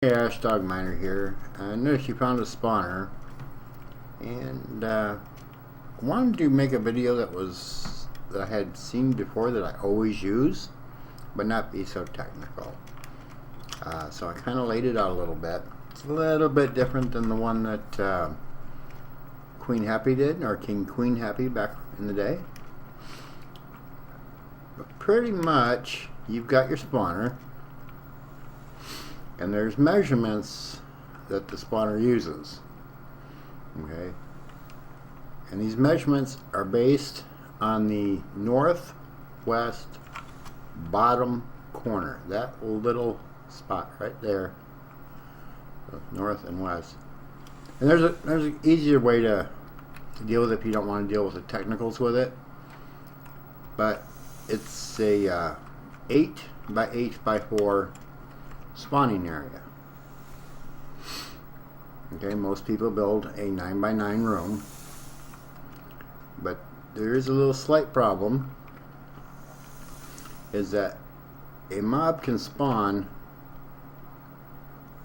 Hey, Ashdog Miner here. I noticed you found a spawner, and wanted to make a video that I had seen before that I always use, but not be so technical. So I kind of laid it out a little bit. It's a little bit different than the one that KingHappy did, or KingQueenHappy back in the day. But pretty much, you've got your spawner. And there's measurements that the spawner uses. Okay. And these measurements are based on the northwest bottom corner. That little spot right there. North and west. And there's an easier way to deal with it if you don't want to deal with the technicals with it. But it's a 8 by 8 by 4 spawning area. Okay, most people build a 9 by 9 room, but there is a little slight problem, is that a mob can spawn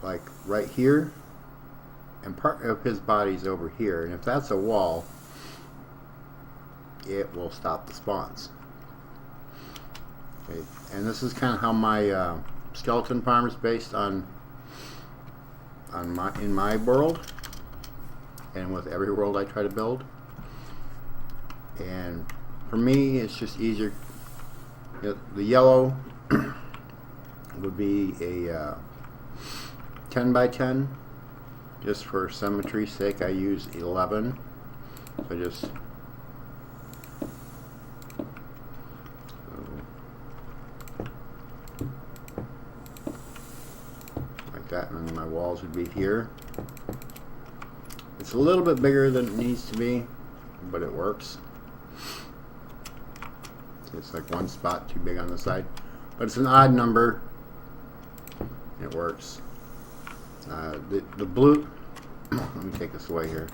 like right here, and part of his body's over here, and if that's a wall, it will stop the spawns. Okay, and this is kind of how my skeleton farm is based in my world, and with every world I try to build. And for me, it's just easier. The yellow would be a 10 by 10. Just for symmetry's sake, I use 11. So just that, and then my walls would be here. It's a little bit bigger than it needs to be, but it works. It's like one spot too big on the side, but it's an odd number. It works. The blue, let me take this away here.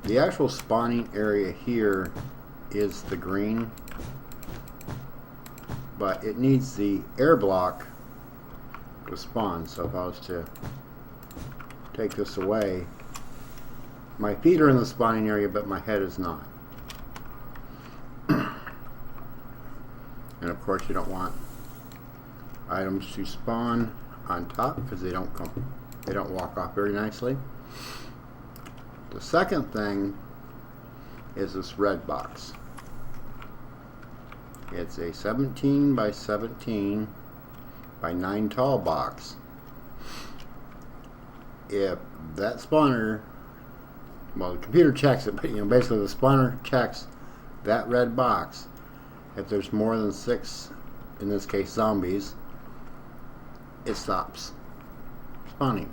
The actual spawning area here is the green, but it needs the air block to spawn. So if I was to take this away, my feet are in the spawning area, but my head is not. And of course, you don't want items to spawn on top because they don't walk off very nicely. The second thing is this red box. It's a 17 by 17 by 9 tall box. If that spawner, well, the computer checks it, but basically the spawner checks that red box. If there's more than 6, in this case zombies, it stops spawning.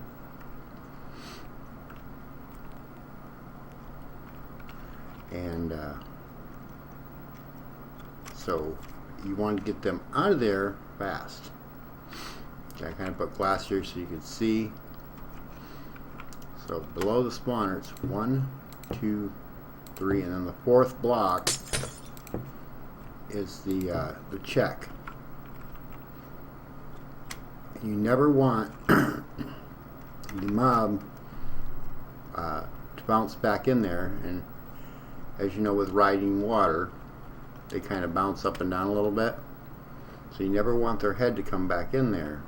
And so you want to get them out of there fast. I kind of put glass here so you can see. So below the spawner, it's 1, 2, 3, and then the fourth block is the check. You never want the mob to bounce back in there, and as you know, with riding water, they kind of bounce up and down a little bit. So you never want their head to come back in there.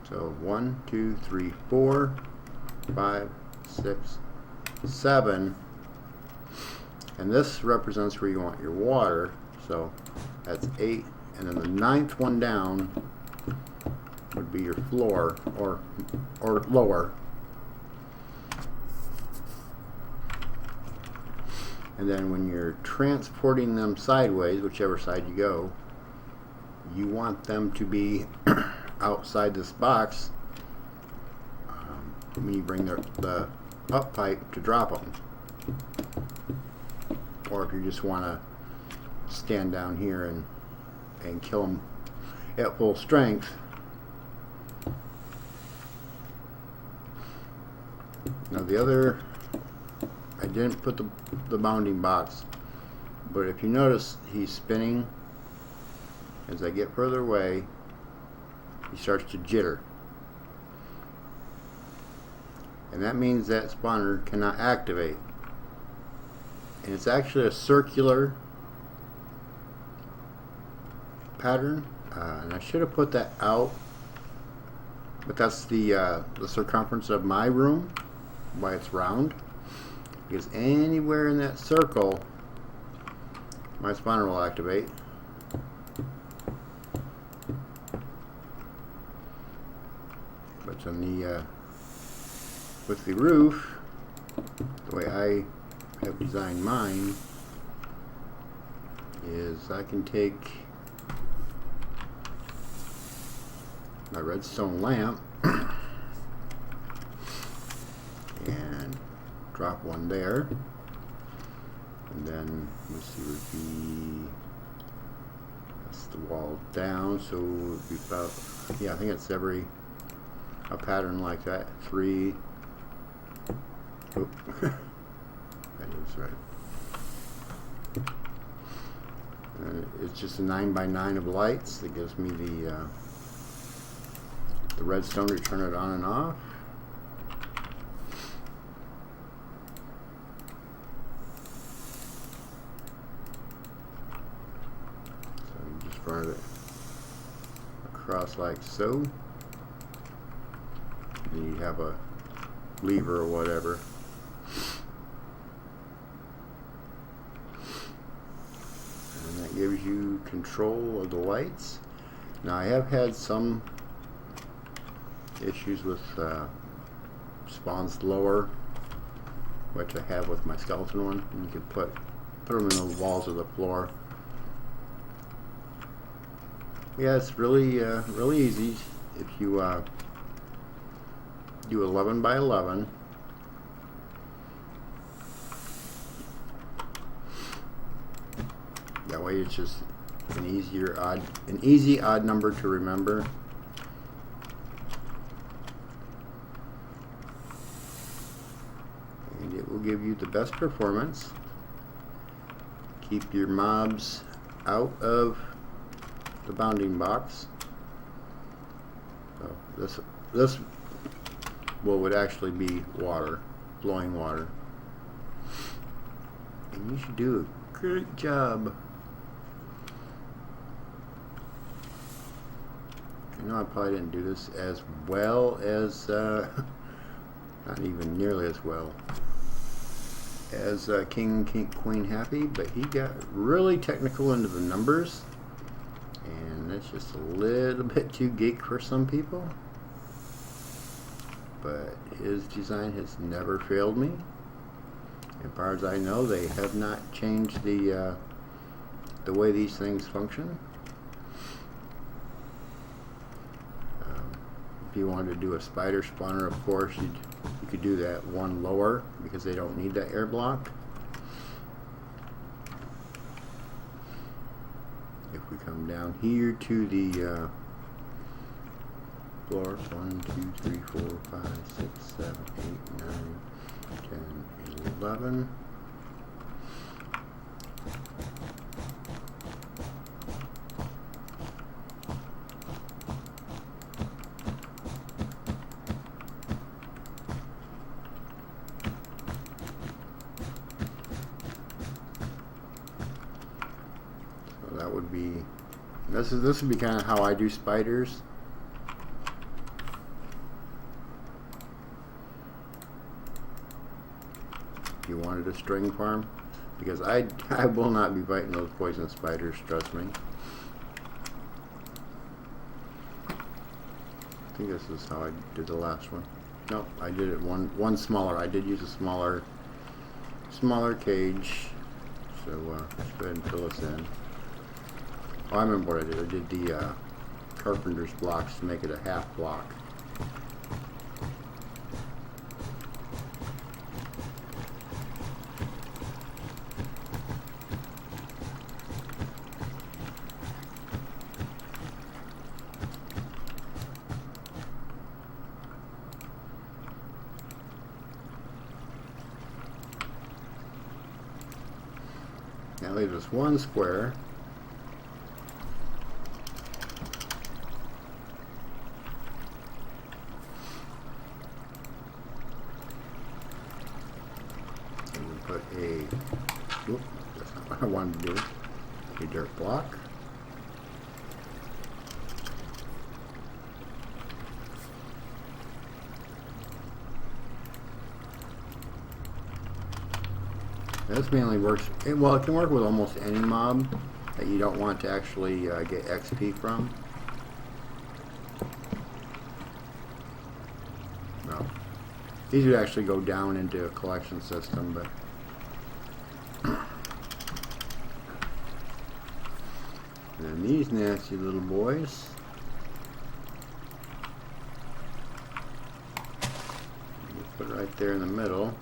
So 1, 2, 3, 4, 5, 6, 7, and this represents where you want your water. So that's 8, and then the 9th one down would be your floor, or lower. And then when you're transporting them sideways, whichever side you go, you want them to be outside this box when you bring the up pipe to drop them. Or if you just want to stand down here and kill them at full strength. Now the other, I didn't put the bounding box, but if you notice, he's spinning as I get further away. he starts to jitter. And that means that spawner cannot activate. And it's actually a circular pattern, and I should have put that out, but that's the circumference of my room, why it's round, because anywhere in that circle my spawner will activate. But on the with the roof, the way I have designed mine is I can take my redstone lamp and drop one there, and then let's see, would be, that's the wall down, so it would be about, yeah, I think it's every, a pattern like that, 3, oh, that is right. It's just a 9x9 of lights that gives me the redstone to turn it on and off. So you just run it across like so. And you have a lever or whatever. And that gives you control of the lights. Now I have had some issues with spawns lower, which I have with my skeleton one. And you can put them in the walls of the floor. Yeah, it's really really easy if you do 11 by 11. That way it's just an easy odd number to remember. And it will give you the best performance. Keep your mobs out of the bounding box. So this would actually be water, flowing water. And you should do a great job. I know I probably didn't do this as well as, not even nearly as well as KingQueenHappy, but he got really technical into the numbers, and that's just a little bit too geek for some people. But his design has never failed me. As far as I know, they have not changed the way these things function. If you wanted to do a spider spawner, of course, you could do that one lower because they don't need that air block. If we come down here to the floor, 1, 2, 3, 4, 5, 6, 7, 8, 9, 10, 11. So that would be, this would be kind of how I do spiders. If you wanted a string farm, because I will not be biting those poison spiders, trust me. I think this is how I did the last one. Nope, I did it one smaller. I did use a smaller cage. So let's go ahead and fill this in. Oh, I remember what I did. I did the carpenter's blocks to make it a half block. That leaves us one square. I wanted to do. A dirt block. This mainly works, well, it can work with almost any mob that you don't want to actually get XP from. No. These would actually go down into a collection system, but and these nasty little boys. You put it right there in the middle.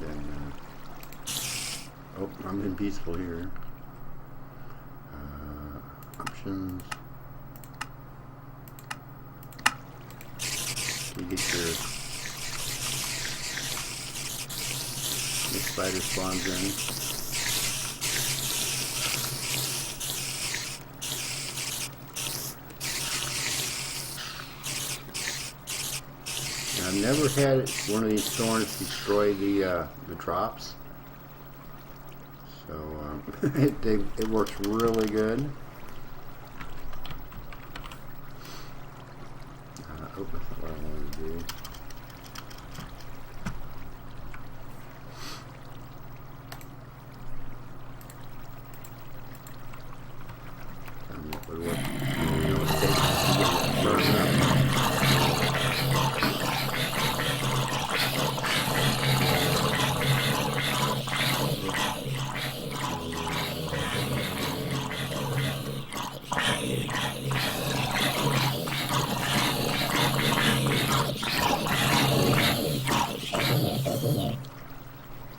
Then, oh, I'm in peaceful here. Options. You get your spider spawns in. And I've never had one of these thorns destroy the drops, so it works really good. Oh, that's not what I wanted to do. And that would work. No mistake. Burn up.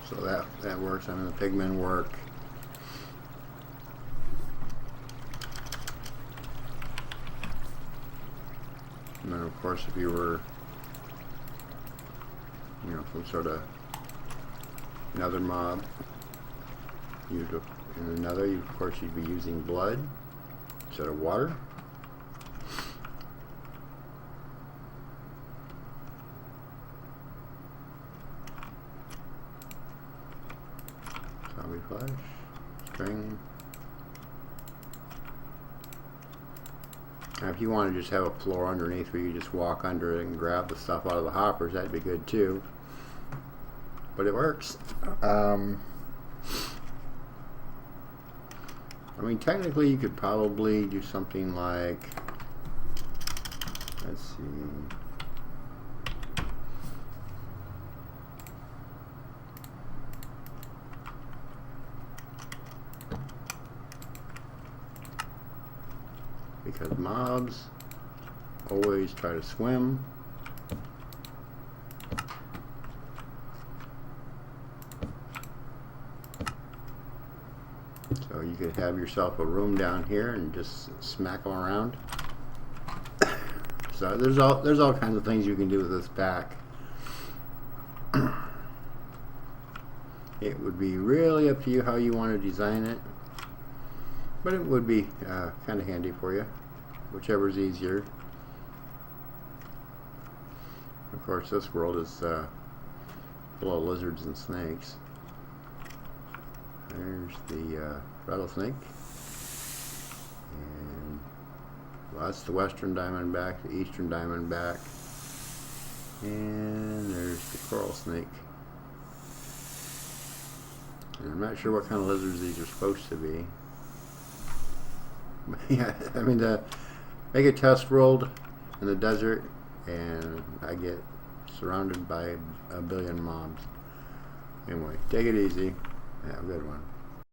So that works. I mean, the pigmen work. And then, of course, if you were, you know, some sort of another mob, in another, of course, you'd be using blood instead of water. Zombie flesh, string. Now, if you want to just have a floor underneath where you just walk under it and grab the stuff out of the hoppers, that'd be good too. But it works. I mean, technically, you could probably do something like, let's see. Because mobs always try to swim. So you could have yourself a room down here and just smack them around. So there's all kinds of things you can do with this pack. It would be really up to you how you want to design it, but it would be kind of handy for you, whichever's easier. Of course, this world is full of lizards and snakes. There's the rattlesnake, and well, that's the western diamondback, the eastern diamondback, and there's the coral snake. And I'm not sure what kind of lizards these are supposed to be. Yeah, I mean, to make a test world in the desert, and I get surrounded by a billion mobs. Anyway, take it easy. Have a good one.